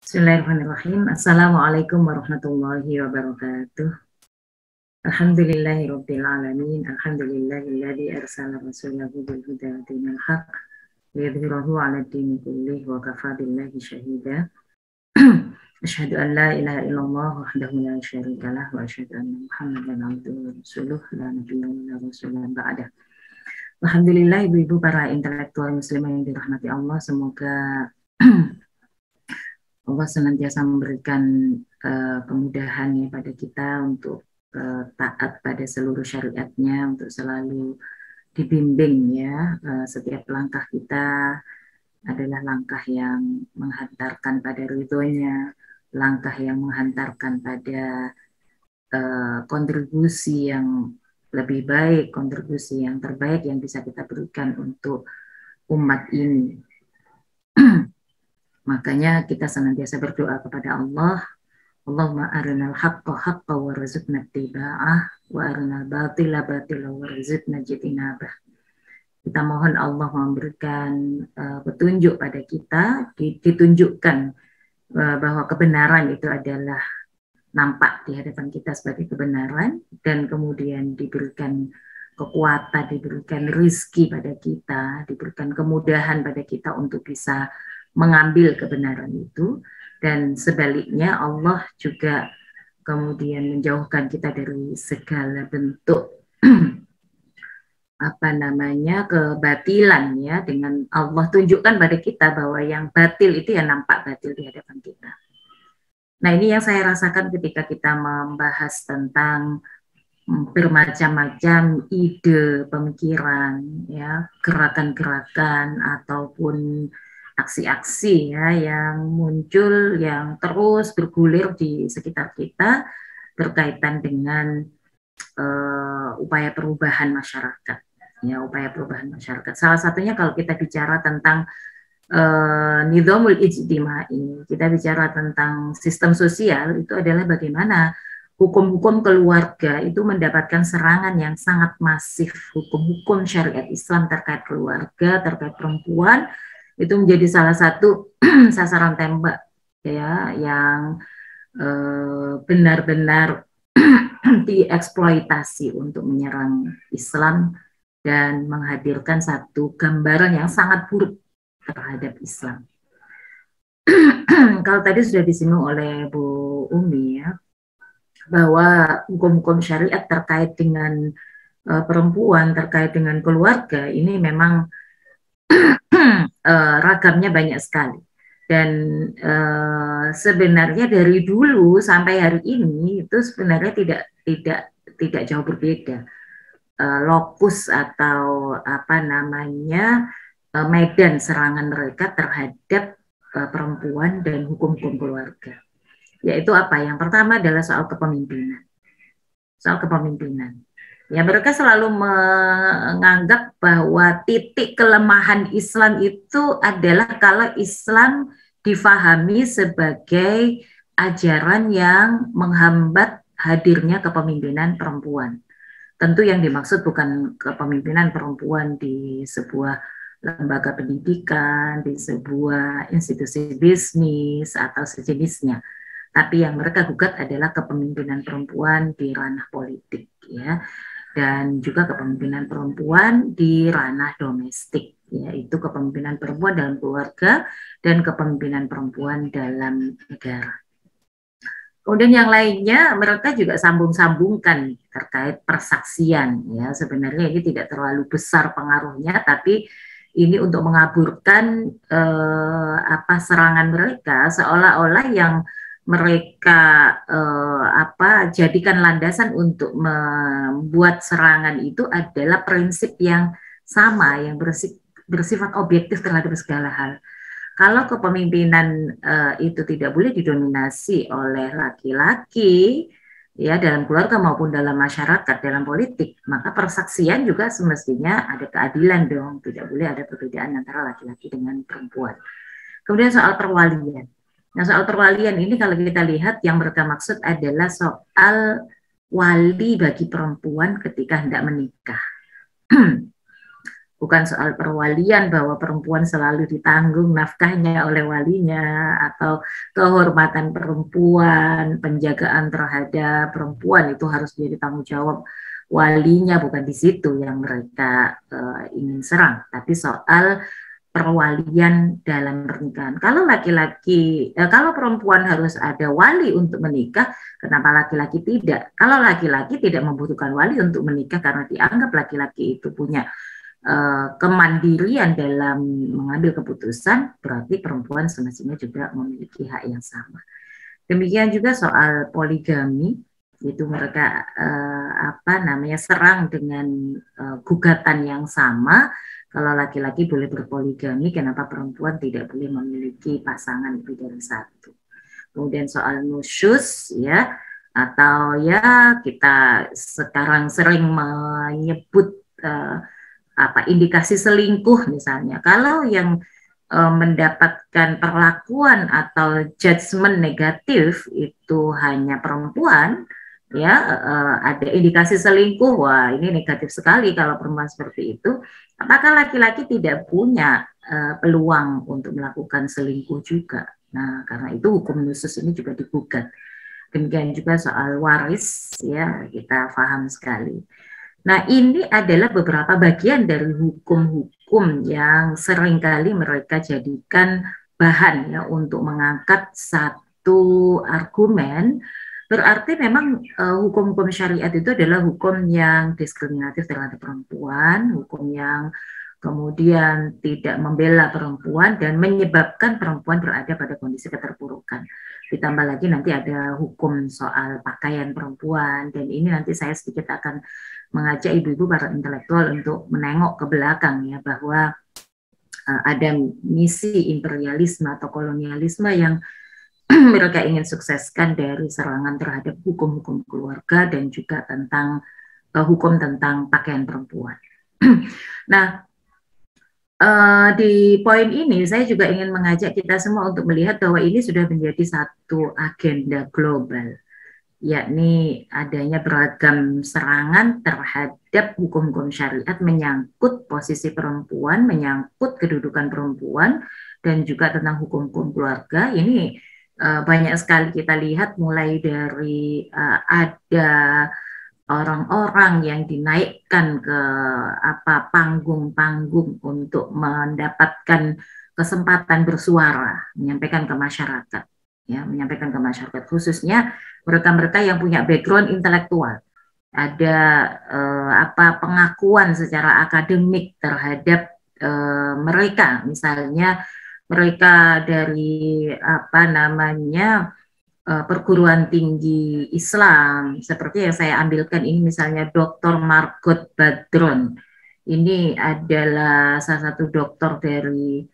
Bismillahirrahmanirrahim. Assalamualaikum warahmatullahi wabarakatuh. Alhamdulillahirabbil alamin. Alhamdulillahilladzi arsala rasulahu bil huda wa dinil haq liyudhhirahu 'ala ad-dini kullih wa kafaa billahi shahida. Asyhadu an la ilaha illallah wahdahu la syarika lah wa asyhadu anna Muhammadan abduhu wa rasuluh la nabiyya wa la rasulan ba'dah. Alhamdulillah, ibu-ibu para intelektual muslimah yang dirahmati Allah, semoga Allah senantiasa memberikan kemudahan ya pada kita untuk taat pada seluruh syariatnya, untuk selalu dibimbing ya. Setiap langkah kita adalah langkah yang menghantarkan pada ridhonya, langkah yang menghantarkan pada kontribusi yang lebih baik, kontribusi yang terbaik yang bisa kita berikan untuk umat ini. Makanya kita senantiasa berdoa kepada Allah, Allahumma arinal haqqa haqqa warzuqna ittiba'ah wa arinal batila batila warzuqna jitinabah. Kita mohon Allah memberikan petunjuk pada kita, ditunjukkan bahwa kebenaran itu adalah nampak di hadapan kita sebagai kebenaran, dan kemudian diberikan kekuatan, diberikan rizki pada kita, diberikan kemudahan pada kita untuk bisa mengambil kebenaran itu, dan sebaliknya Allah juga kemudian menjauhkan kita dari segala bentuk kebatilan ya, dengan Allah tunjukkan pada kita bahwa yang batil itu ya nampak batil di hadapan kita. Nah, ini yang saya rasakan ketika kita membahas tentang bermacam-macam ide, pemikiran ya, gerakan-gerakan ataupun aksi-aksi ya yang muncul, yang terus bergulir di sekitar kita berkaitan dengan upaya perubahan masyarakat ya, upaya perubahan masyarakat. Salah satunya kalau kita bicara tentang nizamul ijtimai, kita bicara tentang sistem sosial, itu adalah bagaimana hukum-hukum keluarga itu mendapatkan serangan yang sangat masif. Hukum-hukum syariat Islam terkait keluarga, terkait perempuan, itu menjadi salah satu sasaran tembak ya, yang benar-benar dieksploitasi untuk menyerang Islam dan menghadirkan satu gambaran yang sangat buruk terhadap Islam. Kalau tadi sudah disinggung oleh Bu Umi ya, bahwa hukum-hukum syariat terkait dengan perempuan, terkait dengan keluarga, ini memang ragamnya banyak sekali. Dan sebenarnya dari dulu sampai hari ini itu sebenarnya tidak jauh berbeda. Lokus atau medan serangan mereka terhadap perempuan dan hukum-hukum keluarga. Yaitu apa? Yang pertama adalah soal kepemimpinan. Soal kepemimpinan. Ya, mereka selalu menganggap bahwa titik kelemahan Islam itu adalah kalau Islam difahami sebagai ajaran yang menghambat hadirnya kepemimpinan perempuan. Tentu yang dimaksud bukan kepemimpinan perempuan di sebuah lembaga pendidikan, di sebuah institusi bisnis atau sejenisnya. Tapi yang mereka gugat adalah kepemimpinan perempuan di ranah politik ya, dan juga kepemimpinan perempuan di ranah domestik, yaitu kepemimpinan perempuan dalam keluarga dan kepemimpinan perempuan dalam negara. Kemudian yang lainnya mereka juga sambung-sambungkan terkait persaksian ya. Sebenarnya ini tidak terlalu besar pengaruhnya, tapi ini untuk mengaburkan serangan mereka, seolah-olah yang mereka jadikan landasan untuk membuat serangan itu adalah prinsip yang sama, yang bersifat objektif terhadap segala hal. Kalau kepemimpinan itu tidak boleh didominasi oleh laki-laki ya, dalam keluarga maupun dalam masyarakat, dalam politik, maka persaksian juga semestinya ada keadilan dong, tidak boleh ada perbedaan antara laki-laki dengan perempuan. Kemudian soal perwalian. Nah, soal perwalian ini kalau kita lihat yang mereka maksud adalah soal wali bagi perempuan ketika hendak menikah. bukan soal perwalian bahwa perempuan selalu ditanggung nafkahnya oleh walinya, atau kehormatan perempuan, penjagaan terhadap perempuan itu harus menjadi tanggung jawab walinya, bukan di situ yang mereka ingin serang, tapi soal perwalian dalam pernikahan. Kalau laki-laki, kalau perempuan harus ada wali untuk menikah, kenapa laki-laki tidak? Kalau laki-laki tidak membutuhkan wali untuk menikah karena dianggap laki-laki itu punya kemandirian dalam mengambil keputusan, berarti perempuan semestinya juga memiliki hak yang sama. Demikian juga soal poligami, itu mereka serang dengan gugatan yang sama. Kalau laki-laki boleh berpoligami, kenapa perempuan tidak boleh memiliki pasangan lebih dari satu? Kemudian soal nusyus, ya, atau ya kita sekarang sering menyebut indikasi selingkuh misalnya. Kalau yang mendapatkan perlakuan atau judgement negatif itu hanya perempuan, ya, ada indikasi selingkuh, wah ini negatif sekali kalau perempuan seperti itu. Apakah laki-laki tidak punya peluang untuk melakukan selingkuh juga? Nah, karena itu hukum nusyus ini juga digugat. Demikian juga soal waris, ya, kita paham sekali. Nah, ini adalah beberapa bagian dari hukum-hukum yang seringkali mereka jadikan bahan, ya, untuk mengangkat satu argumen. Berarti memang hukum-hukum syariat itu adalah hukum yang diskriminatif terhadap perempuan, hukum yang kemudian tidak membela perempuan dan menyebabkan perempuan berada pada kondisi keterpurukan. Ditambah lagi nanti ada hukum soal pakaian perempuan, dan ini nanti saya sedikit akan mengajak ibu-ibu para intelektual untuk menengok ke belakang, ya, bahwa ada misi imperialisme atau kolonialisme yang mereka ingin sukseskan dari serangan terhadap hukum-hukum keluarga dan juga tentang hukum tentang pakaian perempuan. Nah, di poin ini saya juga ingin mengajak kita semua untuk melihat bahwa ini sudah menjadi satu agenda global, yakni adanya beragam serangan terhadap hukum-hukum syariat menyangkut posisi perempuan, menyangkut kedudukan perempuan, dan juga tentang hukum-hukum keluarga. Ini banyak sekali kita lihat, mulai dari ada orang-orang yang dinaikkan ke panggung-panggung untuk mendapatkan kesempatan bersuara, menyampaikan ke masyarakat, ya, menyampaikan ke masyarakat, khususnya mereka-mereka yang punya background intelektual. Ada pengakuan secara akademik terhadap mereka, misalnya mereka dari perguruan tinggi Islam, seperti yang saya ambilkan ini, misalnya Dr. Margot Badron. Ini adalah salah satu doktor dari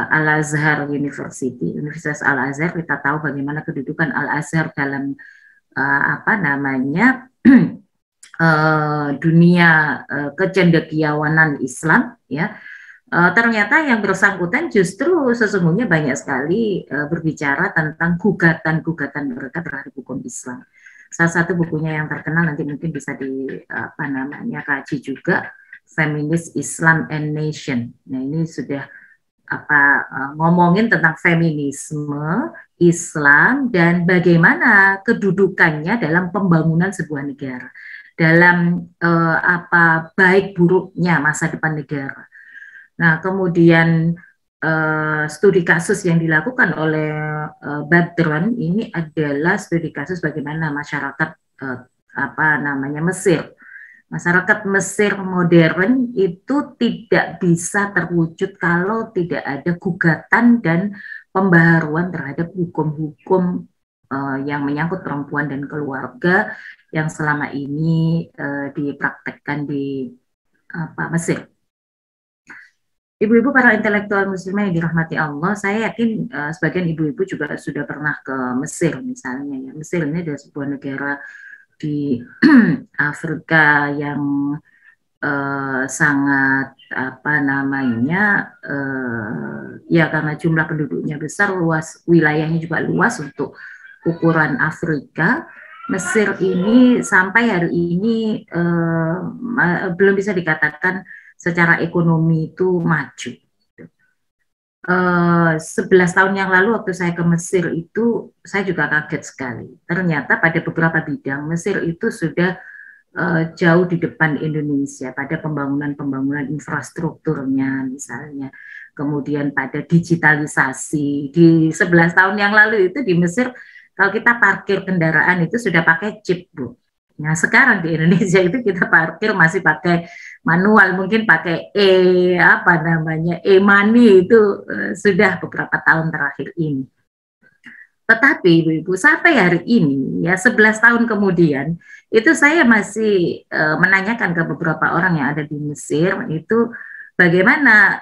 Al-Azhar University, Universitas Al-Azhar. Kita tahu bagaimana kedudukan Al-Azhar dalam dunia kecendekiawanan Islam, ya. Ternyata yang bersangkutan justru sesungguhnya banyak sekali berbicara tentang gugatan-gugatan mereka terhadap hukum Islam. Salah satu bukunya yang terkenal, nanti mungkin bisa kaji juga, Feminist Islam and Nation. Nah, ini sudah ngomongin tentang feminisme, Islam, dan bagaimana kedudukannya dalam pembangunan sebuah negara, dalam baik buruknya masa depan negara. Nah, kemudian studi kasus yang dilakukan oleh Badron ini adalah studi kasus bagaimana masyarakat Mesir. Masyarakat Mesir modern itu tidak bisa terwujud kalau tidak ada gugatan dan pembaharuan terhadap hukum-hukum yang menyangkut perempuan dan keluarga yang selama ini dipraktekkan di Mesir. Ibu-ibu para intelektual muslimah yang dirahmati Allah, saya yakin sebagian ibu-ibu juga sudah pernah ke Mesir misalnya. Ya. Mesir ini adalah sebuah negara di Afrika yang sangat ya, karena jumlah penduduknya besar, luas wilayahnya juga luas untuk ukuran Afrika. Mesir ini sampai hari ini belum bisa dikatakan secara ekonomi itu maju. 11 tahun yang lalu waktu saya ke Mesir itu saya juga kaget sekali. Ternyata pada beberapa bidang Mesir itu sudah jauh di depan Indonesia pada pembangunan infrastrukturnya misalnya. Kemudian pada digitalisasi di 11 tahun yang lalu itu di Mesir kalau kita parkir kendaraan itu sudah pakai chip, Bu. Nah, sekarang di Indonesia itu kita parkir masih pakai manual, mungkin pakai e-money itu sudah beberapa tahun terakhir ini. Tetapi Ibu-ibu sampai hari ini ya 11 tahun kemudian itu saya masih menanyakan ke beberapa orang yang ada di Mesir itu bagaimana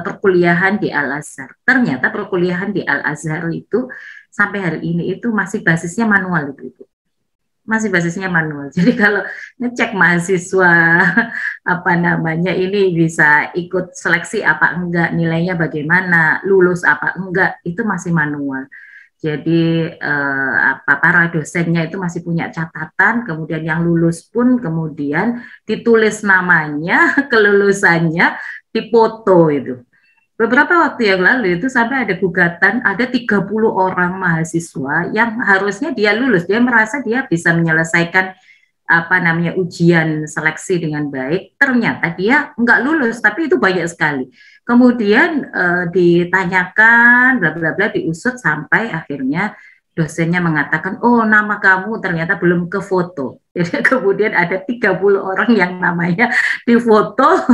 perkuliahan di Al-Azhar. Ternyata perkuliahan di Al-Azhar itu sampai hari ini itu masih basisnya manual Ibu-ibu. Masih basisnya manual. Jadi kalau ngecek mahasiswa ini bisa ikut seleksi apa enggak, nilainya bagaimana, lulus apa enggak, itu masih manual. Jadi para dosennya itu masih punya catatan, kemudian yang lulus pun kemudian ditulis namanya, kelulusannya, dipoto itu. Beberapa waktu yang lalu itu sampai ada gugatan, ada 30 orang mahasiswa yang harusnya dia lulus, dia merasa dia bisa menyelesaikan ujian seleksi dengan baik, ternyata dia nggak lulus, tapi itu banyak sekali. Kemudian ditanyakan, bla bla bla, diusut sampai akhirnya dosennya mengatakan, oh nama kamu ternyata belum ke foto. Jadi kemudian ada 30 orang yang namanya difoto,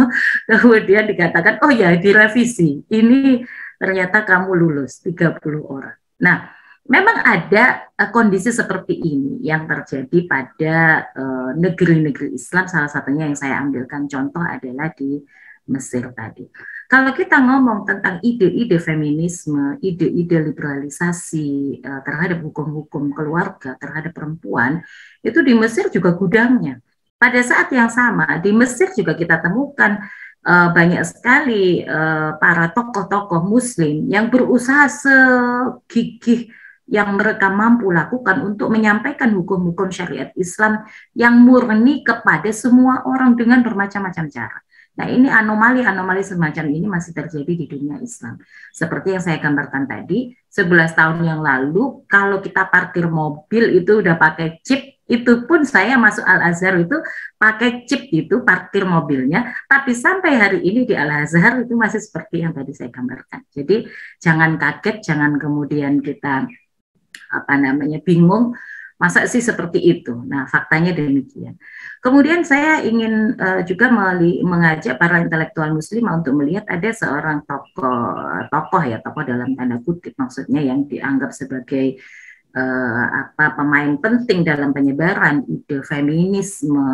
kemudian dikatakan, oh ya direvisi, ini ternyata kamu lulus 30 orang. Nah, memang ada kondisi seperti ini yang terjadi pada negeri-negeri Islam, salah satunya yang saya ambilkan contoh adalah di Mesir tadi. Kalau kita ngomong tentang ide-ide feminisme, ide-ide liberalisasi terhadap hukum-hukum keluarga, terhadap perempuan, itu di Mesir juga gudangnya. Pada saat yang sama, di Mesir juga kita temukan banyak sekali para tokoh-tokoh muslim yang berusaha segigih yang mereka mampu lakukan untuk menyampaikan hukum-hukum syariat Islam yang murni kepada semua orang dengan bermacam-macam cara. Nah, ini anomali-anomali semacam ini masih terjadi di dunia Islam. Seperti yang saya gambarkan tadi, 11 tahun yang lalu, kalau kita parkir mobil itu udah pakai chip, itu pun saya masuk Al-Azhar itu pakai chip itu, parkir mobilnya, tapi sampai hari ini di Al-Azhar itu masih seperti yang tadi saya gambarkan. Jadi, jangan kaget, jangan kemudian kita bingung, masa sih seperti itu. Nah, faktanya demikian. Kemudian saya ingin juga mengajak para intelektual muslimah untuk melihat ada seorang tokoh dalam tanda kutip maksudnya yang dianggap sebagai pemain penting dalam penyebaran ide feminisme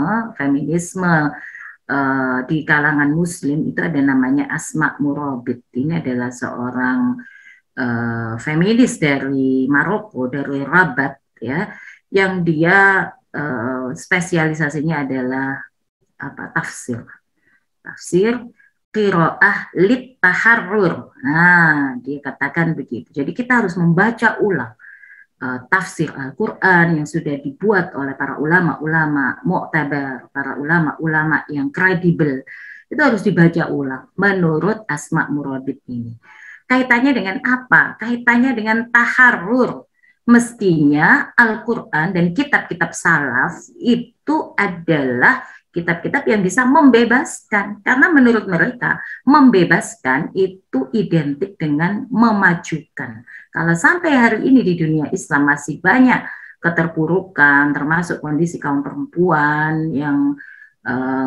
di kalangan muslim, itu ada namanya Asma Murabit. Ini adalah seorang feminis dari Maroko, dari Rabat ya, yang dia spesialisasinya adalah tafsir qiraah lit taharrur. Nah, dia katakan begitu. Jadi kita harus membaca ulang tafsir Al-Quran yang sudah dibuat oleh para ulama-ulama mu'tabar, para ulama-ulama yang kredibel. Itu harus dibaca ulang menurut Asma Murabit ini. Kaitannya dengan apa? Kaitannya dengan taharrur. Mestinya Al-Quran dan kitab-kitab salaf itu adalah kitab-kitab yang bisa membebaskan. Karena menurut mereka, membebaskan itu identik dengan memajukan. Kalau sampai hari ini di dunia Islam masih banyak keterpurukan, termasuk kondisi kaum perempuan yang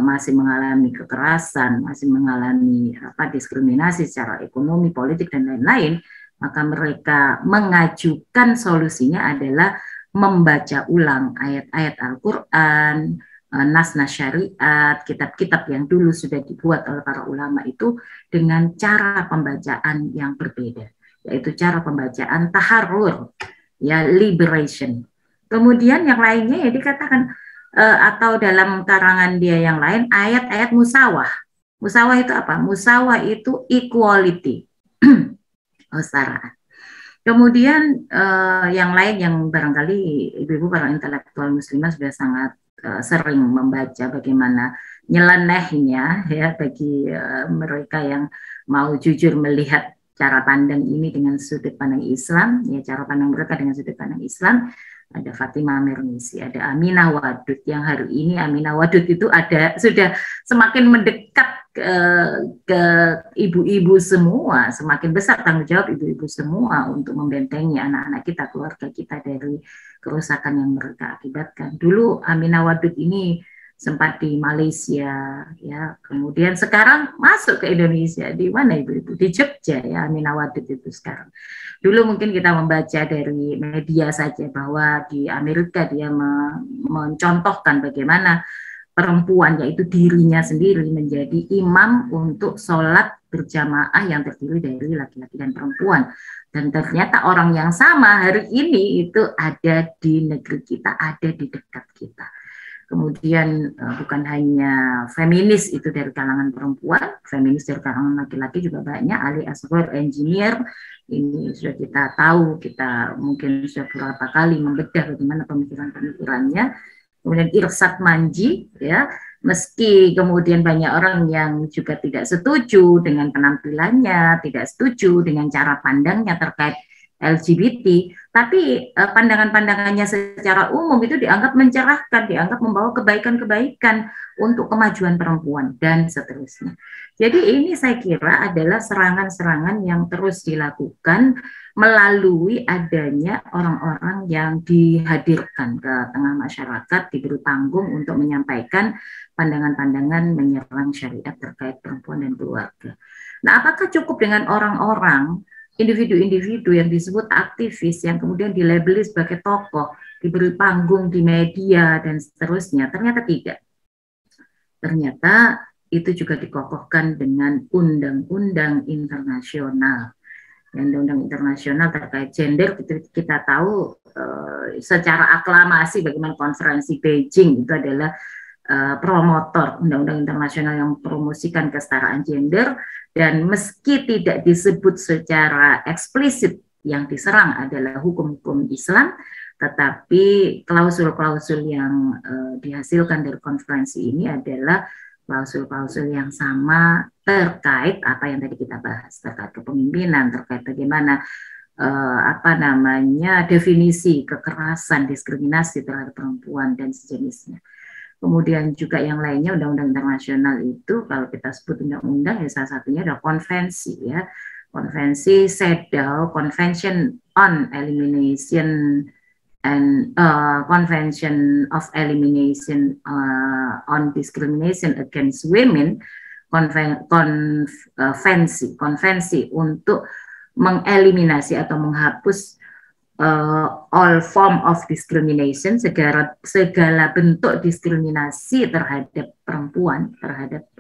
masih mengalami kekerasan, masih mengalami diskriminasi secara ekonomi, politik, dan lain-lain, maka mereka mengajukan solusinya adalah membaca ulang ayat-ayat Al-Quran, nas-nas syariat, kitab-kitab yang dulu sudah dibuat oleh para ulama itu dengan cara pembacaan yang berbeda, yaitu cara pembacaan taharrur, ya, liberation. Kemudian yang lainnya ya dikatakan atau dalam karangan dia yang lain ayat-ayat musawah. Musawah itu apa? Musawah itu equality, kesetaraan. Kemudian yang lain yang barangkali ibu-ibu para intelektual muslimah sudah sangat sering membaca bagaimana nyelenehnya ya bagi mereka yang mau jujur melihat cara pandang ini dengan sudut pandang Islam, ya cara pandang mereka dengan sudut pandang Islam. Ada Fatimah Mernissi, ada Aminah Wadud, yang hari ini Aminah Wadud itu ada sudah semakin mendekat ke ibu-ibu semua, semakin besar tanggung jawab ibu-ibu semua untuk membentengi anak-anak kita, keluarga kita dari kerusakan yang mereka akibatkan. Dulu Aminah Wadud ini sempat di Malaysia, ya, kemudian sekarang masuk ke Indonesia. Di mana ibu-ibu? Di Jogja ya, Aminah Wadud itu sekarang. Dulu mungkin kita membaca dari media saja bahwa di Amerika dia mencontohkan bagaimana perempuan, yaitu dirinya sendiri, menjadi imam untuk sholat berjamaah yang terdiri dari laki-laki dan perempuan. Dan ternyata orang yang sama hari ini itu ada di negeri kita, ada di dekat kita. Kemudian bukan hanya feminis itu dari kalangan perempuan, feminis dari kalangan laki-laki juga banyak. Ali Asghar, engineer, ini sudah kita tahu, kita mungkin sudah beberapa kali membedah bagaimana pemikiran-pemikirannya. Kemudian Irsad Manji, ya, meski kemudian banyak orang yang juga tidak setuju dengan penampilannya, tidak setuju dengan cara pandangnya terkait LGBT, tapi pandangan-pandangannya secara umum itu dianggap mencerahkan, dianggap membawa kebaikan-kebaikan untuk kemajuan perempuan, dan seterusnya. Jadi ini saya kira adalah serangan-serangan yang terus dilakukan melalui adanya orang-orang yang dihadirkan ke tengah masyarakat, diberi panggung untuk menyampaikan pandangan-pandangan menyerang syariat terkait perempuan dan keluarga. Nah, apakah cukup dengan orang-orang, individu-individu yang disebut aktivis, yang kemudian dilabeli sebagai tokoh, diberi panggung di media, dan seterusnya? Ternyata tidak. Ternyata itu juga dikokohkan dengan undang-undang internasional. Undang-undang internasional terkait gender, kita tahu secara aklamasi bagaimana konferensi Beijing itu adalah promotor undang-undang internasional yang mempromosikan kesetaraan gender, dan meski tidak disebut secara eksplisit yang diserang adalah hukum-hukum Islam, tetapi klausul-klausul yang dihasilkan dari konferensi ini adalah klausul-klausul yang sama terkait apa yang tadi kita bahas, terkait kepemimpinan, terkait bagaimana definisi kekerasan, diskriminasi terhadap perempuan dan sejenisnya. Kemudian juga yang lainnya, undang-undang internasional itu kalau kita sebut undang-undang, ya salah satunya adalah konvensi, ya, konvensi CEDAW, Convention on Elimination and Convention of Elimination on Discrimination Against Women, konvensi untuk mengeliminasi atau menghapus all form of discrimination, segala bentuk diskriminasi terhadap perempuan, terhadap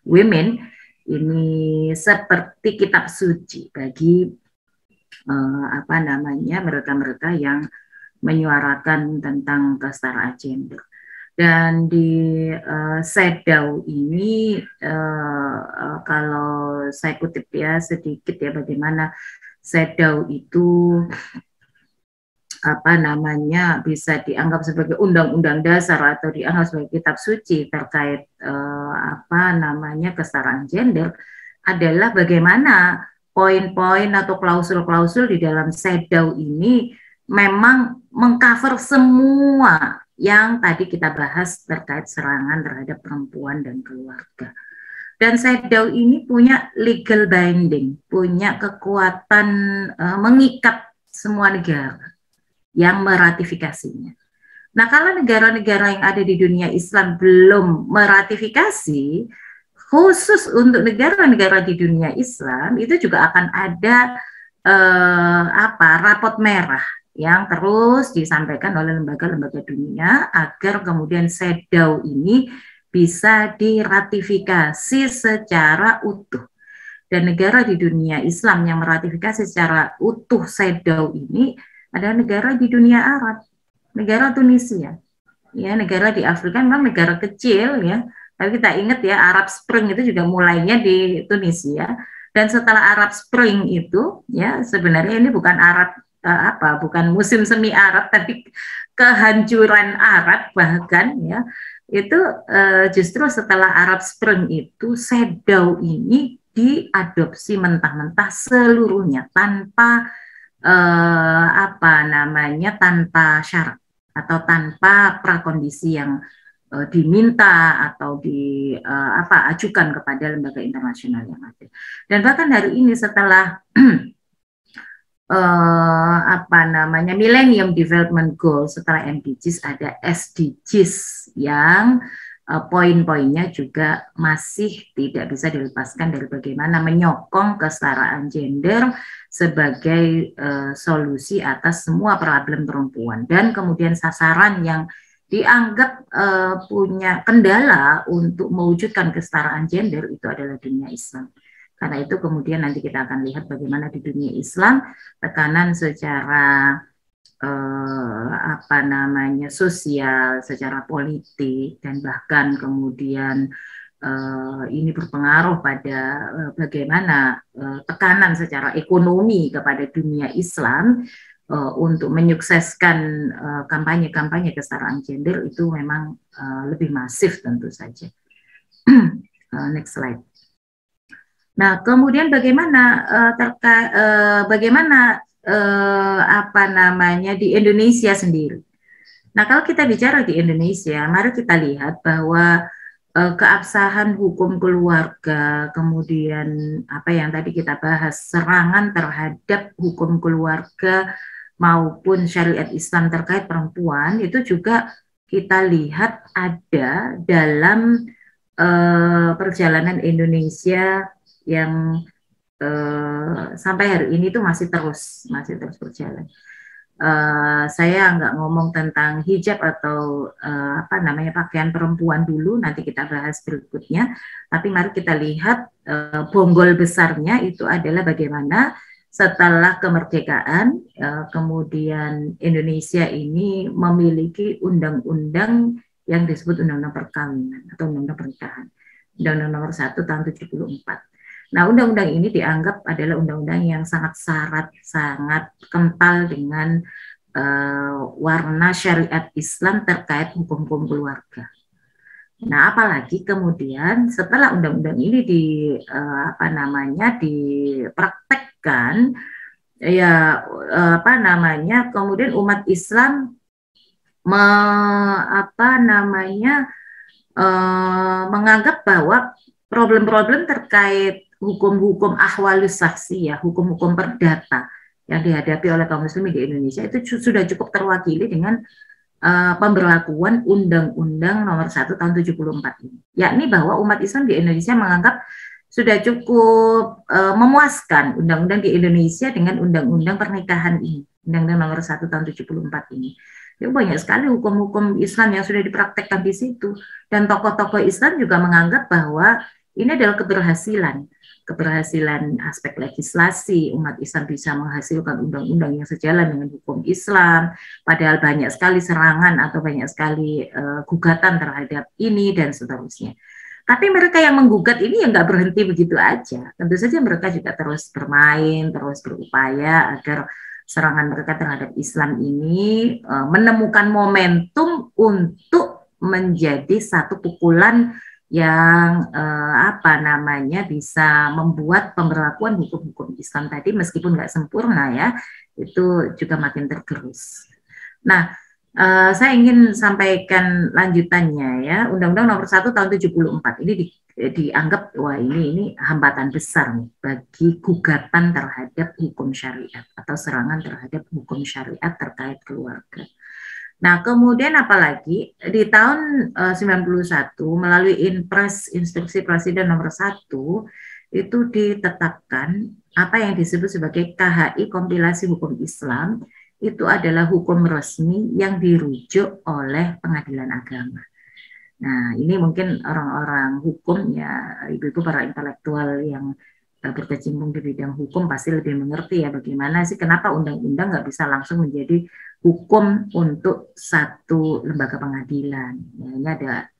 women. Ini seperti kitab suci bagi mereka-mereka yang menyuarakan tentang kesetaraan gender. Dan di CEDAW ini kalau saya kutip ya sedikit ya, bagaimana CEDAW itu bisa dianggap sebagai undang-undang dasar atau dianggap sebagai kitab suci terkait kesetaraan gender, adalah bagaimana poin-poin atau klausul-klausul di dalam CEDAW ini memang mengcover semua yang tadi kita bahas terkait serangan terhadap perempuan dan keluarga. Dan CEDAW ini punya legal binding, punya kekuatan mengikat semua negara yang meratifikasinya. Nah, kalau negara-negara yang ada di dunia Islam belum meratifikasi, khusus untuk negara-negara di dunia Islam, itu juga akan ada rapot merah yang terus disampaikan oleh lembaga-lembaga dunia agar kemudian CEDAW ini bisa diratifikasi secara utuh. Dan negara di dunia Islam yang meratifikasi secara utuh CEDAW ini adalah negara di dunia Arab, negara Tunisia. Ya, negara di Afrika memang negara kecil ya, tapi kita ingat ya, Arab Spring itu juga mulainya di Tunisia. Dan setelah Arab Spring itu, ya sebenarnya ini bukan Arab bukan musim semi Arab, tapi kehancuran Arab bahkan ya, itu justru setelah Arab Spring itu CEDAW ini diadopsi mentah-mentah seluruhnya tanpa syarat atau tanpa prakondisi yang diminta atau ajukan kepada lembaga internasional yang ada. Dan bahkan hari ini setelah Millennium Development Goals, setelah MDGs ada SDGs yang poin-poinnya juga masih tidak bisa dilepaskan dari bagaimana menyokong kesetaraan gender sebagai solusi atas semua problem perempuan, dan kemudian sasaran yang dianggap punya kendala untuk mewujudkan kesetaraan gender itu adalah dunia Islam. Karena itu kemudian nanti kita akan lihat bagaimana di dunia Islam tekanan secara sosial, secara politik, dan bahkan kemudian ini berpengaruh pada bagaimana tekanan secara ekonomi kepada dunia Islam untuk menyukseskan kampanye-kampanye kesetaraan gender itu memang lebih masif tentu saja. Next slide. Nah, kemudian bagaimana di Indonesia sendiri. Nah, kalau kita bicara di Indonesia, mari kita lihat bahwa keabsahan hukum keluarga, kemudian apa yang tadi kita bahas, serangan terhadap hukum keluarga maupun syariat Islam terkait perempuan, itu juga kita lihat ada dalam perjalanan Indonesia yang sampai hari ini itu masih terus berjalan. Saya nggak ngomong tentang hijab atau pakaian perempuan dulu, nanti kita bahas berikutnya. Tapi mari kita lihat bonggol besarnya itu adalah bagaimana setelah kemerdekaan, kemudian Indonesia ini memiliki undang-undang yang disebut Undang-Undang Perkawinan atau Undang-Undang Pernikahan, Undang-Undang Nomor 1 Tahun 74. Nah, undang-undang ini dianggap adalah undang-undang yang sangat syarat, sangat kental dengan warna syariat Islam terkait hukum-hukum keluarga. Nah, apalagi kemudian setelah undang-undang ini dipraktekkan, ya kemudian umat Islam menganggap bahwa problem-problem terkait hukum-hukum ahwalus saksi, ya, hukum-hukum perdata yang dihadapi oleh kaum muslimin di Indonesia itu sudah cukup terwakili dengan pemberlakuan Undang-Undang Nomor 1 Tahun 74 ini. Yakni bahwa umat Islam di Indonesia menganggap sudah cukup memuaskan undang-undang di Indonesia dengan undang-undang pernikahan ini, Undang-Undang Nomor 1 Tahun 74 ini. Itu banyak sekali hukum-hukum Islam yang sudah dipraktekkan di situ. Dan tokoh-tokoh Islam juga menganggap bahwa ini adalah keberhasilan aspek legislasi, umat Islam bisa menghasilkan undang-undang yang sejalan dengan hukum Islam, padahal banyak sekali serangan atau banyak sekali gugatan terhadap ini dan seterusnya. Tapi mereka yang menggugat ini yang nggak berhenti begitu aja. Tentu saja mereka juga terus bermain, terus berupaya agar serangan mereka terhadap Islam ini menemukan momentum untuk menjadi satu pukulan yang bisa membuat pemberlakuan hukum-hukum Islam tadi meskipun nggak sempurna, ya, itu juga makin tergerus. Nah, saya ingin sampaikan lanjutannya, ya. Undang-Undang Nomor 1 Tahun 74 ini dianggap wah ini hambatan besar nih bagi gugatan terhadap hukum syariat atau serangan terhadap hukum syariat terkait keluarga. Nah, kemudian apalagi di tahun 91 melalui Inpres Instruksi Presiden Nomor 1 itu ditetapkan apa yang disebut sebagai KHI Kompilasi Hukum Islam, itu adalah hukum resmi yang dirujuk oleh pengadilan agama. Nah, ini mungkin orang-orang hukum, ya, ibu-ibu para intelektual yang berkecimpung di bidang hukum pasti lebih mengerti, ya, bagaimana sih kenapa undang-undang nggak bisa langsung menjadi hukum untuk satu lembaga pengadilan. Ya, ini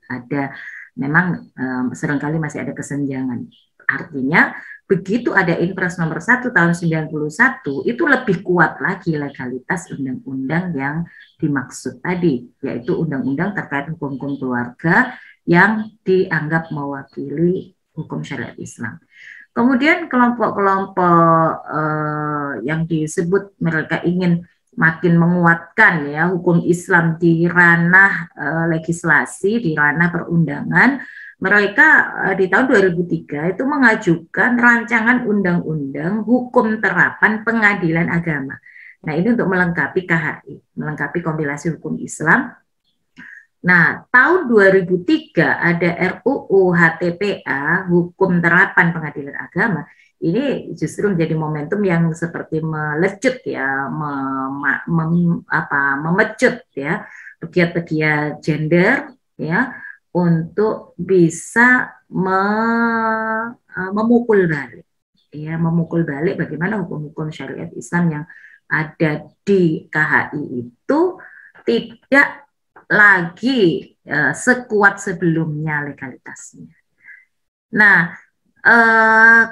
ada memang seringkali masih ada kesenjangan. Artinya begitu ada Impres nomor 1 tahun 91 itu lebih kuat lagi legalitas undang-undang yang dimaksud tadi, yaitu undang-undang terkait hukum-hukum keluarga yang dianggap mewakili hukum syariat Islam. Kemudian kelompok-kelompok yang disebut mereka ingin makin menguatkan ya hukum Islam di ranah legislasi, di ranah perundangan, mereka di tahun 2003 itu mengajukan rancangan undang-undang hukum terapan pengadilan agama. Nah, ini untuk melengkapi KHI, melengkapi kompilasi hukum Islam. Nah, tahun 2003 ada RUU HTPA, hukum terapan pengadilan agama. Ini justru menjadi momentum yang seperti melecut ya, memecut ya pegiat-pegiat gender ya untuk bisa memukul balik ya, memukul balik bagaimana hukum-hukum syariat Islam yang ada di KHI itu tidak lagi sekuat sebelumnya legalitasnya. Nah,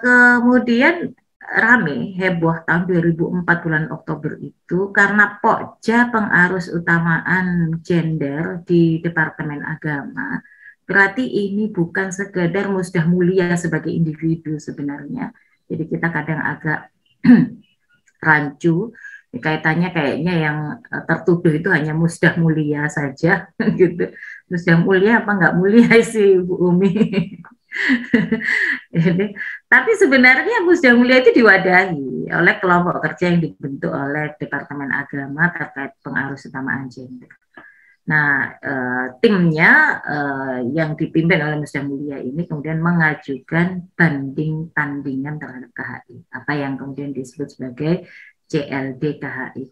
kemudian rame heboh tahun 2004 bulan Oktober itu karena Pokja pengarus utamaan gender di Departemen Agama. Berarti ini bukan sekedar musdah mulia sebagai individu sebenarnya. Jadi kita kadang agak rancu kaitannya kayaknya yang tertuduh itu hanya musdah mulia saja gitu. Musdah mulia apa nggak mulia sih Bu Umi? Tapi sebenarnya musdah mulia itu diwadahi oleh kelompok kerja yang dibentuk oleh Departemen Agama terkait pengarus utamaan gender. Nah, timnya yang dipimpin oleh Musda Mulia ini kemudian mengajukan banding tandingan terhadap KHI, apa yang kemudian disebut sebagai CLD KHI,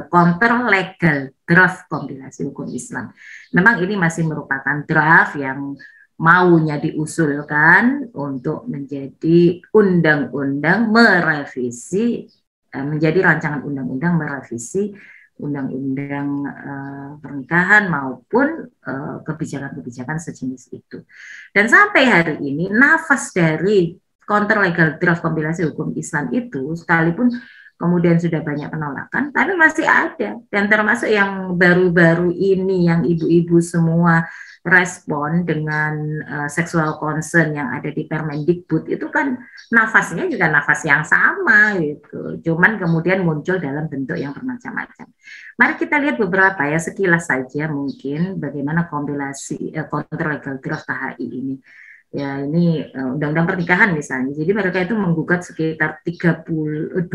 Counter Legal Draft Kompilasi Hukum Islam. Memang ini masih merupakan draft yang maunya diusulkan untuk menjadi undang-undang merevisi, menjadi rancangan undang-undang merevisi undang-undang pernikahan maupun kebijakan-kebijakan sejenis itu. Dan sampai hari ini nafas dari Counter Legal Draft Kompilasi Hukum Islam itu sekalipun kemudian sudah banyak penolakan, tapi masih ada. Dan termasuk yang baru-baru ini yang ibu-ibu semua respon dengan sexual concern yang ada di Permendikbud itu kan nafasnya juga nafas yang sama gitu. Cuman kemudian muncul dalam bentuk yang bermacam-macam. Mari kita lihat beberapa ya sekilas saja mungkin bagaimana kompilasi Counter Legal Draft KHI ini. Ya ini undang-undang pernikahan misalnya. Jadi mereka itu menggugat sekitar 27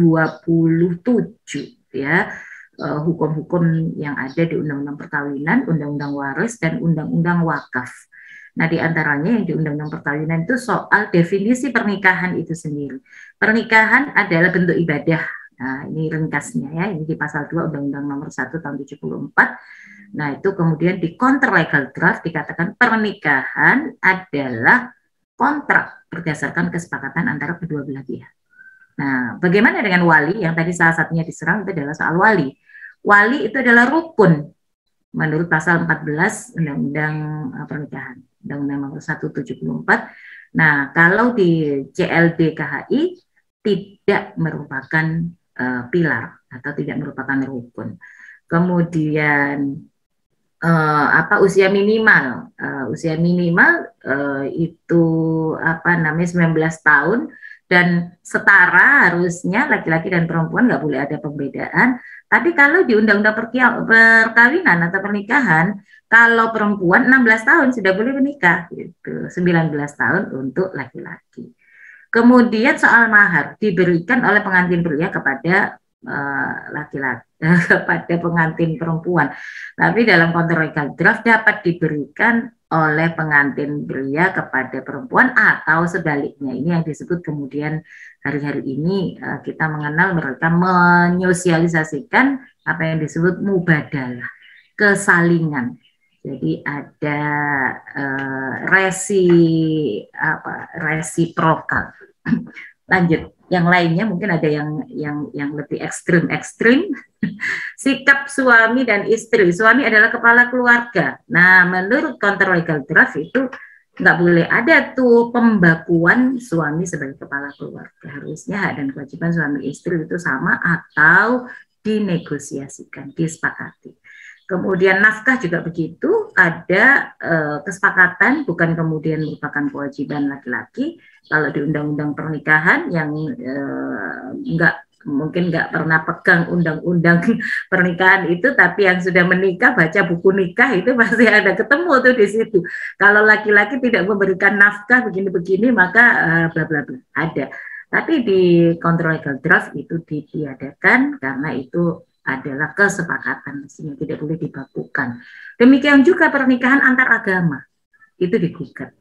ya hukum-hukum yang ada di Undang-Undang Perkawinan, Undang-Undang Waris, dan Undang-Undang Wakaf. Nah, di antaranya yang di Undang-Undang Perkawinan itu soal definisi pernikahan itu sendiri. Pernikahan adalah bentuk ibadah. Nah, ini ringkasnya ya, ini di pasal 2 Undang-Undang nomor 1 tahun 74. Nah, itu kemudian di Counter Legal Draft dikatakan pernikahan adalah kontrak berdasarkan kesepakatan antara kedua belah pihak. Nah, bagaimana dengan wali yang tadi salah satunya diserang itu adalah soal wali. Wali itu adalah rukun menurut pasal 14 Undang-Undang Pernikahan, Undang-Undang nomor 174. Nah, kalau di CLD KHI tidak merupakan pilar atau tidak merupakan rukun. Kemudian usia minimal itu 19 tahun dan setara harusnya laki-laki dan perempuan, nggak boleh ada pembedaan. Tapi kalau di Undang-Undang Perkawinan atau Pernikahan, kalau perempuan 16 tahun sudah boleh menikah, gitu. 19 tahun untuk laki-laki. Kemudian soal mahar diberikan oleh pengantin pria kepada laki-laki kepada pengantin perempuan. Tapi dalam Counter Legal Draft dapat diberikan oleh pengantin pria kepada perempuan atau sebaliknya. Ini yang disebut kemudian hari-hari ini kita mengenal mereka menyosialisasikan apa yang disebut mubadalah, kesalingan. Jadi ada resiprokal. Lanjut, yang lainnya mungkin ada yang lebih ekstrim. Sikap suami dan istri. Suami adalah kepala keluarga. Nah, menurut Counter Legal Draft itu nggak boleh ada tuh pembakuan suami sebagai kepala keluarga. Harusnya hak dan kewajiban suami istri itu sama atau dinegosiasikan, disepakati. Kemudian nafkah juga begitu, ada kesepakatan, bukan kemudian merupakan kewajiban laki-laki. Kalau di undang-undang pernikahan yang mungkin nggak pernah pegang undang-undang pernikahan itu, tapi yang sudah menikah baca buku nikah itu pasti ada ketemu tuh di situ. Kalau laki-laki tidak memberikan nafkah begini-begini maka bla bla bla ada. Tapi di Control Legal Draft itu ditiadakan karena itu adalah kesepakatan, mestinya tidak boleh dibakukan. Demikian juga pernikahan antar agama itu digugat.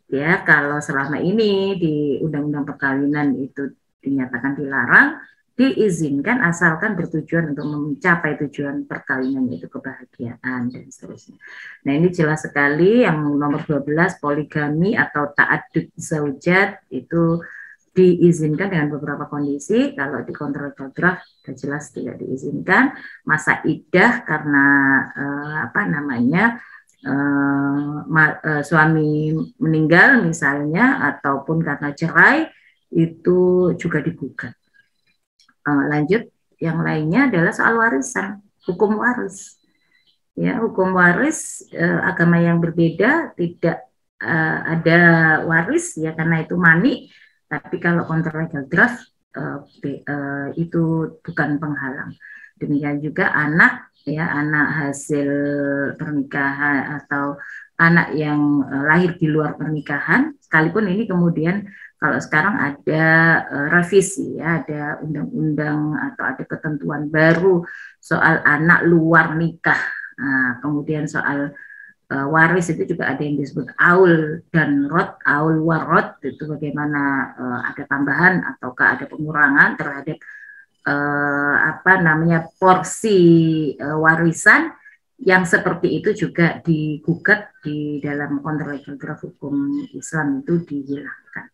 Ya, kalau selama ini di Undang-Undang Perkawinan itu dinyatakan dilarang, diizinkan asalkan bertujuan untuk mencapai tujuan perkawinan, yaitu kebahagiaan dan seterusnya. Nah, ini jelas sekali yang nomor 12, poligami atau ta'addud zaujat itu diizinkan dengan beberapa kondisi. Kalau di Control Legal Draft sudah jelas tidak diizinkan. Masa iddah karena suami meninggal misalnya ataupun karena cerai itu juga digugat. Lanjut, yang lainnya adalah soal warisan, hukum waris. Ya, hukum waris agama yang berbeda tidak ada waris ya karena itu mani. Tapi kalau Control Legal Draft itu bukan penghalang. Demikian juga anak ya, anak hasil pernikahan atau anak yang lahir di luar pernikahan, sekalipun ini kemudian kalau sekarang ada revisi ya, ada undang-undang atau ada ketentuan baru soal anak luar nikah. Nah, kemudian soal waris itu juga ada yang disebut aul dan rot, aul warot itu bagaimana ada tambahan ataukah ada pengurangan terhadap porsi warisan yang seperti itu juga digugat di dalam Control Legal Draft hukum Islam itu dihilangkan.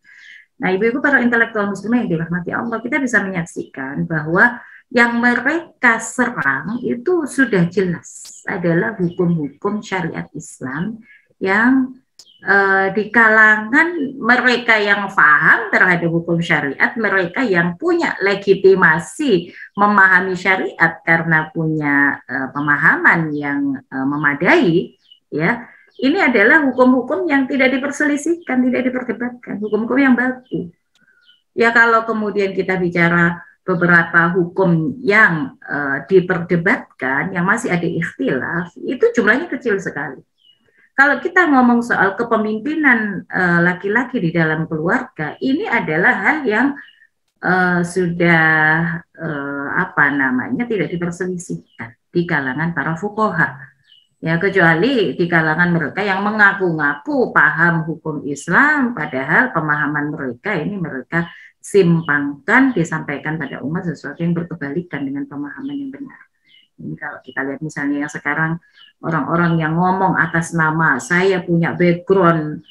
Nah, ibu-ibu para intelektual muslimah yang dirahmati Allah, kita bisa menyaksikan bahwa yang mereka serang itu sudah jelas adalah hukum-hukum syariat Islam yang di kalangan mereka yang paham terhadap hukum syariat, mereka yang punya legitimasi memahami syariat karena punya pemahaman yang memadai, ya. Ini adalah hukum-hukum yang tidak diperselisihkan, tidak diperdebatkan, hukum-hukum yang baku. Ya, kalau kemudian kita bicara beberapa hukum yang diperdebatkan, yang masih ada ikhtilaf, itu jumlahnya kecil sekali. Kalau kita ngomong soal kepemimpinan laki-laki di dalam keluarga, ini adalah hal yang sudah tidak diperselisihkan di kalangan para fuqaha. Ya, kecuali di kalangan mereka yang mengaku-ngaku paham hukum Islam, padahal pemahaman mereka ini mereka simpangkan, disampaikan pada umat sesuatu yang berkebalikan dengan pemahaman yang benar. Ini kalau kita lihat misalnya yang sekarang orang-orang yang ngomong atas nama saya punya background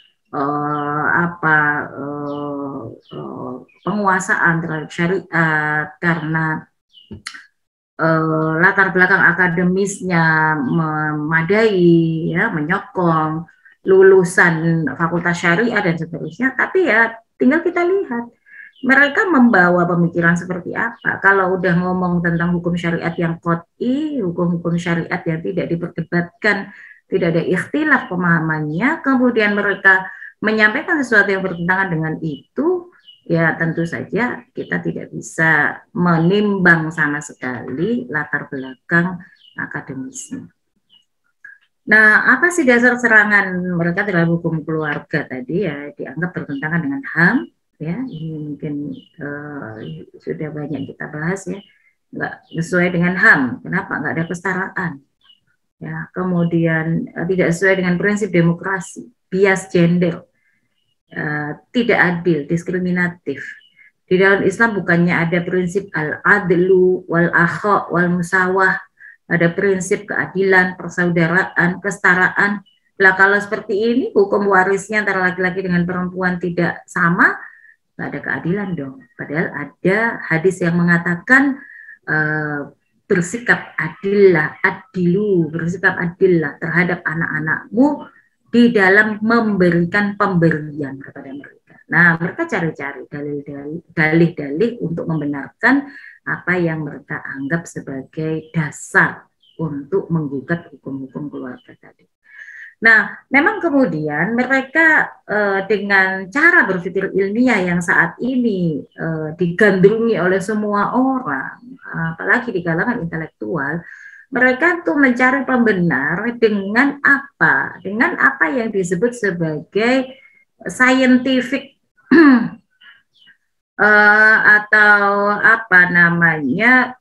penguasaan terhadap syariat karena latar belakang akademisnya memadai, ya, menyokong lulusan fakultas syariah dan seterusnya. Tapi ya tinggal kita lihat mereka membawa pemikiran seperti apa. Kalau udah ngomong tentang hukum syariat yang qot'i, hukum-hukum syariat yang tidak diperdebatkan, tidak ada ikhtilaf pemahamannya, kemudian mereka menyampaikan sesuatu yang bertentangan dengan itu, ya tentu saja kita tidak bisa menimbang sama sekali latar belakang akademisnya. Nah, apa sih dasar serangan mereka terhadap hukum keluarga tadi? Ya, dianggap bertentangan dengan HAM. Ya, ini mungkin sudah banyak kita bahas ya, nggak sesuai dengan HAM. Kenapa? Nggak ada kesetaraan. Ya, kemudian tidak sesuai dengan prinsip demokrasi, bias gender, tidak adil, diskriminatif. Di dalam Islam bukannya ada prinsip al-adlu wal akha wal musawah, ada prinsip keadilan, persaudaraan, kesetaraan. Lah kalau seperti ini hukum warisnya antara laki-laki dengan perempuan tidak sama, nggak ada keadilan dong. Padahal ada hadis yang mengatakan bersikap adillah, adilu, bersikap adillah terhadap anak-anakmu di dalam memberikan pemberian kepada mereka. Nah, mereka cari-cari dalih-dalih untuk membenarkan apa yang mereka anggap sebagai dasar untuk menggugat hukum-hukum keluarga tadi. Nah, memang kemudian mereka dengan cara berpikir ilmiah yang saat ini digandrungi oleh semua orang, apalagi di kalangan intelektual, mereka tuh mencari pembenar dengan apa? Dengan apa yang disebut sebagai scientific atau apa namanya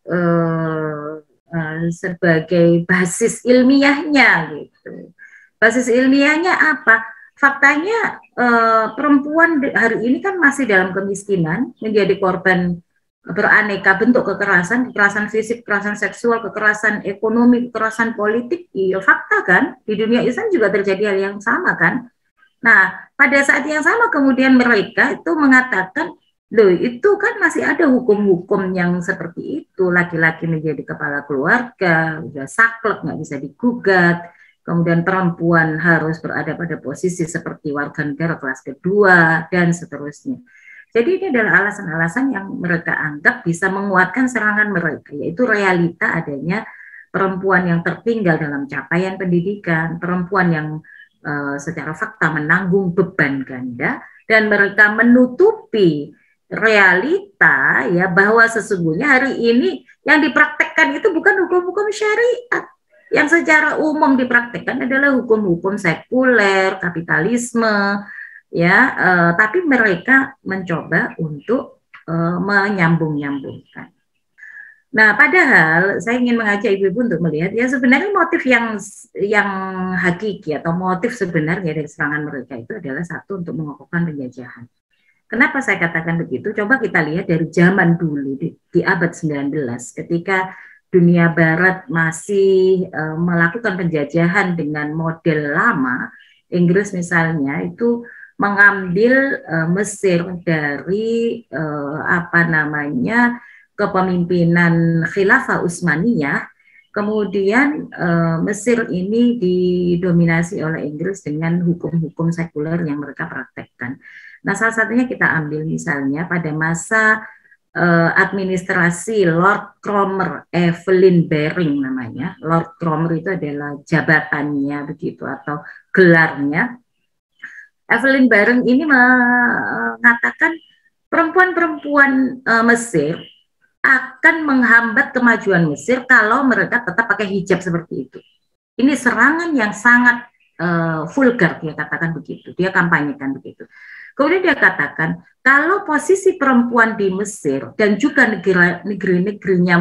sebagai basis ilmiahnya gitu. Basis ilmiahnya apa? Faktanya perempuan hari ini kan masih dalam kemiskinan, menjadi korban beraneka bentuk kekerasan, kekerasan fisik, kekerasan seksual, kekerasan ekonomi, kekerasan politik. Iya, fakta kan? Di dunia Islam juga terjadi hal yang sama kan? Nah, pada saat yang sama kemudian mereka itu mengatakan, loh itu kan masih ada hukum-hukum yang seperti itu, laki-laki menjadi kepala keluarga, udah saklek, nggak bisa digugat, kemudian perempuan harus berada pada posisi seperti warga negara kelas kedua, dan seterusnya. Jadi ini adalah alasan-alasan yang mereka anggap bisa menguatkan serangan mereka, yaitu realita adanya perempuan yang tertinggal dalam capaian pendidikan, perempuan yang secara fakta menanggung beban ganda, dan mereka menutupi realita ya bahwa sesungguhnya hari ini yang dipraktekkan itu bukan hukum-hukum syariat. Yang secara umum dipraktekkan adalah hukum-hukum sekuler, kapitalisme, ya, tapi mereka mencoba untuk menyambung-nyambungkan. Nah, padahal saya ingin mengajak ibu-ibu untuk melihat ya sebenarnya motif yang hakiki atau motif sebenarnya dari serangan mereka itu adalah satu, untuk mengokohkan penjajahan. Kenapa saya katakan begitu? Coba kita lihat dari zaman dulu di abad 19 ketika dunia barat masih melakukan penjajahan dengan model lama. Inggris misalnya itu mengambil Mesir dari kepemimpinan Khilafah Utsmaniyah, kemudian Mesir ini didominasi oleh Inggris dengan hukum-hukum sekuler yang mereka praktekkan. Nah, salah satunya kita ambil misalnya pada masa administrasi Lord Cromer, Evelyn Baring namanya. Lord Cromer itu adalah jabatannya begitu atau gelarnya. Evelyn Baring ini mengatakan perempuan-perempuan Mesir akan menghambat kemajuan Mesir kalau mereka tetap pakai hijab seperti itu. Ini serangan yang sangat vulgar, dia katakan begitu, dia kampanyekan begitu. Kemudian dia katakan, kalau posisi perempuan di Mesir dan juga negeri-negerinya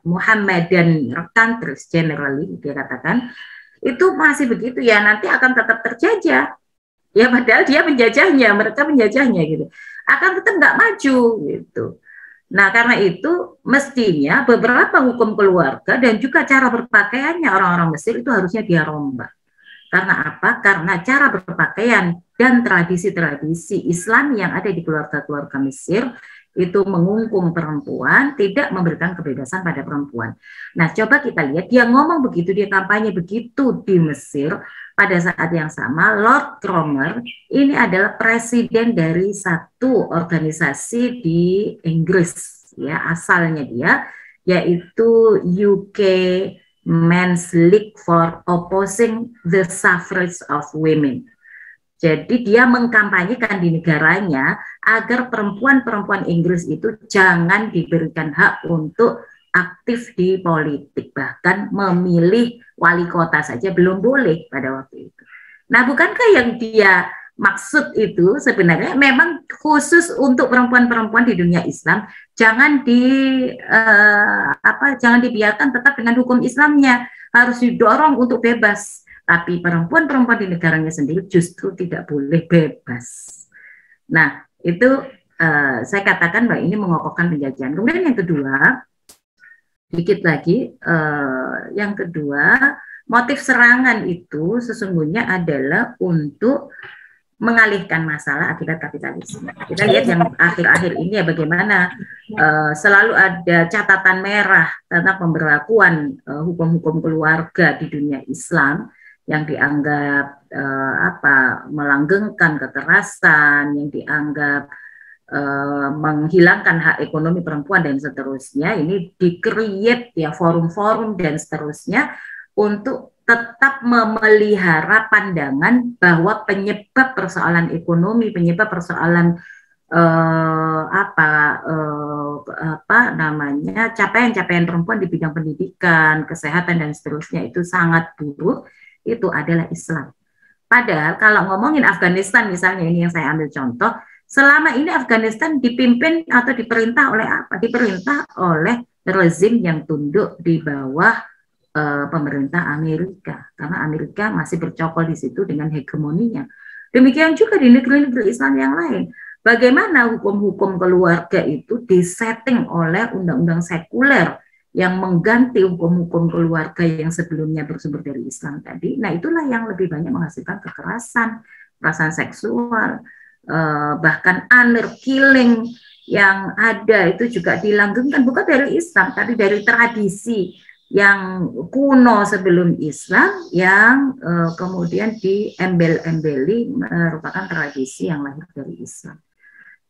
Muhammadan countries generally, dia katakan, itu masih begitu ya, nanti akan tetap terjajah. Ya padahal dia menjajahnya, mereka menjajahnya gitu. Akan tetap nggak maju gitu. Nah, karena itu mestinya beberapa hukum keluarga dan juga cara berpakaiannya orang-orang Mesir itu harusnya dia rombak. Karena apa? Karena cara berpakaian dan tradisi-tradisi Islam yang ada di keluarga-keluarga Mesir itu mengungkung perempuan, tidak memberikan kebebasan pada perempuan. Nah, coba kita lihat, dia ngomong begitu, dia kampanye begitu di Mesir. Pada saat yang sama, Lord Cromer ini adalah presiden dari satu organisasi di Inggris, ya asalnya dia, yaitu UK Men's League for Opposing the Suffrage of Women. Jadi dia mengkampanyekan di negaranya agar perempuan-perempuan Inggris itu jangan diberikan hak untuk aktif di politik, bahkan memilih wali kota saja belum boleh pada waktu itu. Nah, bukankah yang dia maksud itu sebenarnya memang khusus untuk perempuan-perempuan di dunia Islam, jangan dibiarkan tetap dengan hukum Islamnya, harus didorong untuk bebas. Tapi perempuan-perempuan di negaranya sendiri justru tidak boleh bebas. Nah, itu saya katakan bahwa ini mengokohkan penjajahan. Kemudian yang kedua, dikit lagi, yang kedua, motif serangan itu sesungguhnya adalah untuk mengalihkan masalah akibat kapitalisme. Kita lihat yang akhir-akhir ini ya bagaimana selalu ada catatan merah tentang pemberlakuan hukum-hukum keluarga di dunia Islam, yang dianggap melanggengkan kekerasan, yang dianggap menghilangkan hak ekonomi perempuan dan seterusnya, ini di-create ya forum-forum dan seterusnya untuk tetap memelihara pandangan bahwa penyebab persoalan ekonomi, penyebab persoalan capaian-capaian perempuan di bidang pendidikan, kesehatan dan seterusnya itu sangat buruk, itu adalah Islam. Padahal kalau ngomongin Afghanistan misalnya, ini yang saya ambil contoh, selama ini Afghanistan dipimpin atau diperintah oleh apa? Diperintah oleh rezim yang tunduk di bawah pemerintah Amerika, karena Amerika masih bercokol di situ dengan hegemoninya. Demikian juga di negeri-negeri Islam yang lain. Bagaimana hukum-hukum keluarga itu disetting oleh undang-undang sekuler yang mengganti hukum-hukum keluarga yang sebelumnya bersumber dari Islam tadi. Nah, itulah yang lebih banyak menghasilkan kekerasan, kekerasan seksual, bahkan honor killing yang ada itu juga dilanggengkan bukan dari Islam, tapi dari tradisi yang kuno sebelum Islam yang kemudian diembel-embeli merupakan tradisi yang lahir dari Islam.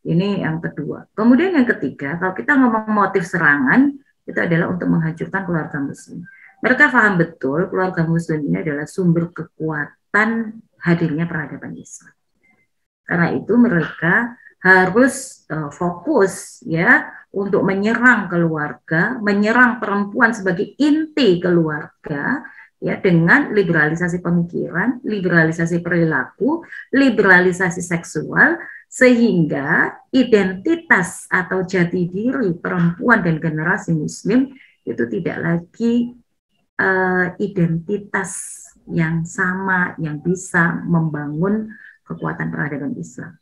Ini yang kedua. Kemudian yang ketiga, kalau kita ngomong motif serangan, itu adalah untuk menghancurkan keluarga muslim. Mereka paham betul keluarga muslim ini adalah sumber kekuatan hadirnya peradaban Islam. Karena itu mereka harus fokus ya untuk menyerang keluarga, menyerang perempuan sebagai inti keluarga ya dengan liberalisasi pemikiran, liberalisasi perilaku, liberalisasi seksual, sehingga identitas atau jati diri perempuan dan generasi muslim itu tidak lagi identitas yang sama yang bisa membangun kekuatan peradaban Islam.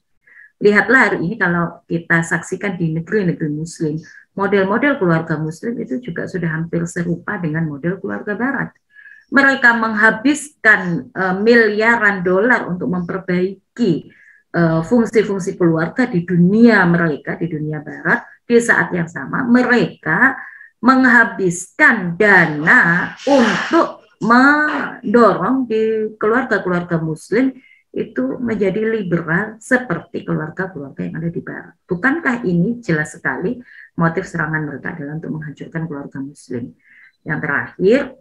Lihatlah hari ini kalau kita saksikan di negeri-negeri muslim, model-model keluarga muslim itu juga sudah hampir serupa dengan model keluarga barat. Mereka menghabiskan miliaran dolar untuk memperbaiki fungsi-fungsi keluarga di dunia mereka, di dunia barat. Di saat yang sama mereka menghabiskan dana untuk mendorong di keluarga-keluarga muslim itu menjadi liberal seperti keluarga-keluarga yang ada di barat. Bukankah ini jelas sekali motif serangan mereka adalah untuk menghancurkan keluarga muslim? Yang terakhir,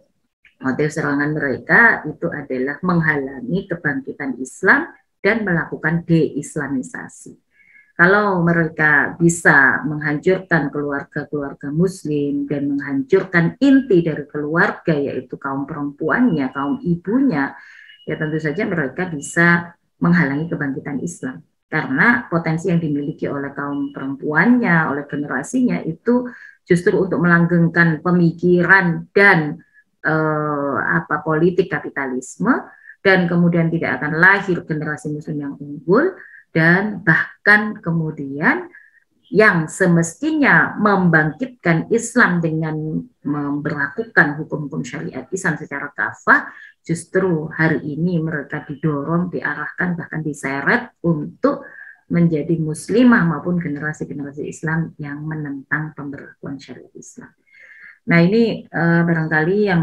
motif serangan mereka itu adalah menghalangi kebangkitan Islam dan melakukan deislamisasi. Kalau mereka bisa menghancurkan keluarga-keluarga muslim dan menghancurkan inti dari keluarga, yaitu kaum perempuannya, kaum ibunya, ya tentu saja mereka bisa menghalangi kebangkitan Islam. Karena potensi yang dimiliki oleh kaum perempuannya, oleh generasinya itu justru untuk melanggengkan pemikiran dan politik kapitalisme, dan kemudian tidak akan lahir generasi muslim yang unggul, dan bahkan kemudian yang semestinya membangkitkan Islam dengan memberlakukan hukum-hukum syariat Islam secara kafah, justru hari ini mereka didorong, diarahkan, bahkan diseret untuk menjadi muslimah maupun generasi-generasi Islam yang menentang pemberlakuan syariat Islam. Nah, ini barangkali yang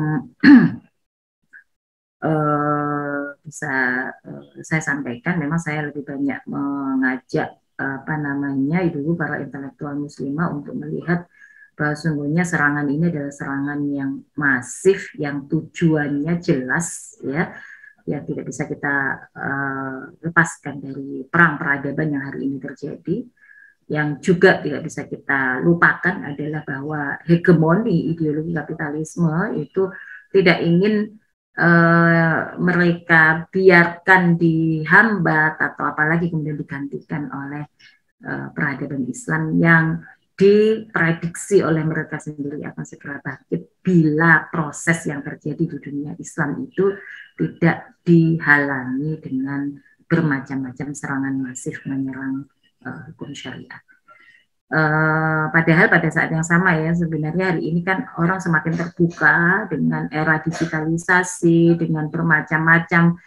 bisa saya sampaikan. Memang saya lebih banyak mengajak ibu-ibu para intelektual muslimah untuk melihat bahwa sungguhnya serangan ini adalah serangan yang masif, yang tujuannya jelas ya tidak bisa kita lepaskan dari perang peradaban yang hari ini terjadi. Yang juga tidak bisa kita lupakan adalah bahwa hegemoni ideologi kapitalisme itu tidak ingin mereka biarkan dihambat atau apalagi kemudian digantikan oleh peradaban Islam yang diprediksi oleh mereka sendiri akan segera bangkit bila proses yang terjadi di dunia Islam itu tidak dihalangi dengan bermacam-macam serangan masif menyerang hukum syariat. Padahal pada saat yang sama ya sebenarnya hari ini kan orang semakin terbuka dengan era digitalisasi, dengan bermacam-macam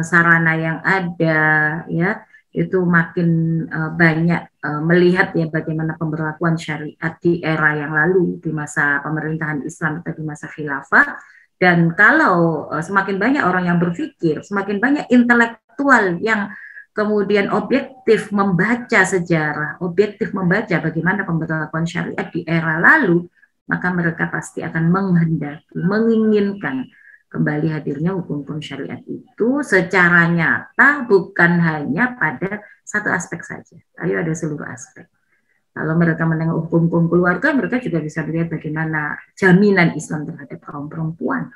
sarana yang ada ya, itu makin banyak melihat ya bagaimana pemberlakuan syariat di era yang lalu di masa pemerintahan Islam atau di masa khilafah Dan kalau semakin banyak orang yang berpikir, semakin banyak intelektual yang kemudian objektif membaca sejarah, objektif membaca bagaimana pemberlakuan syariat di era lalu, maka mereka pasti akan menghendaki, menginginkan kembali hadirnya hukum-hukum syariat itu secara nyata, bukan hanya pada satu aspek saja, tapi ada seluruh aspek. Kalau mereka menengok hukum-hukum keluarga, mereka juga bisa melihat bagaimana jaminan Islam terhadap kaum perempuan.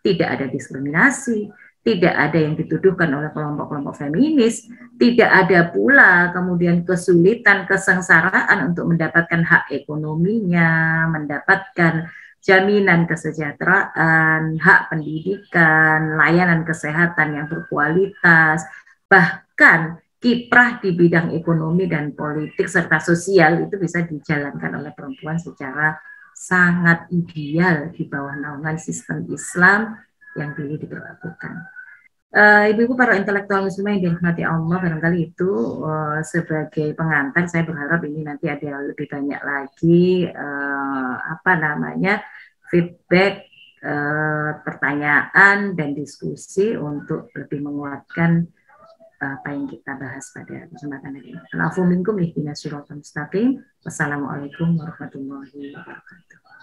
Tidak ada diskriminasi, tidak ada yang dituduhkan oleh kelompok-kelompok feminis, tidak ada pula kemudian kesulitan, kesengsaraan untuk mendapatkan hak ekonominya, mendapatkan jaminan kesejahteraan, hak pendidikan, layanan kesehatan yang berkualitas, bahkan kiprah di bidang ekonomi dan politik serta sosial itu bisa dijalankan oleh perempuan secara sangat ideal di bawah naungan sistem Islam yang dulu diberlakukan. Ibu-ibu para intelektual muslimah yang dirahmati Allah, barangkali itu sebagai pengantar. Saya berharap ini nanti ada lebih banyak lagi feedback, pertanyaan dan diskusi untuk lebih menguatkan apa yang kita bahas pada kesempatan ini. Assalamualaikum warahmatullahi wabarakatuh.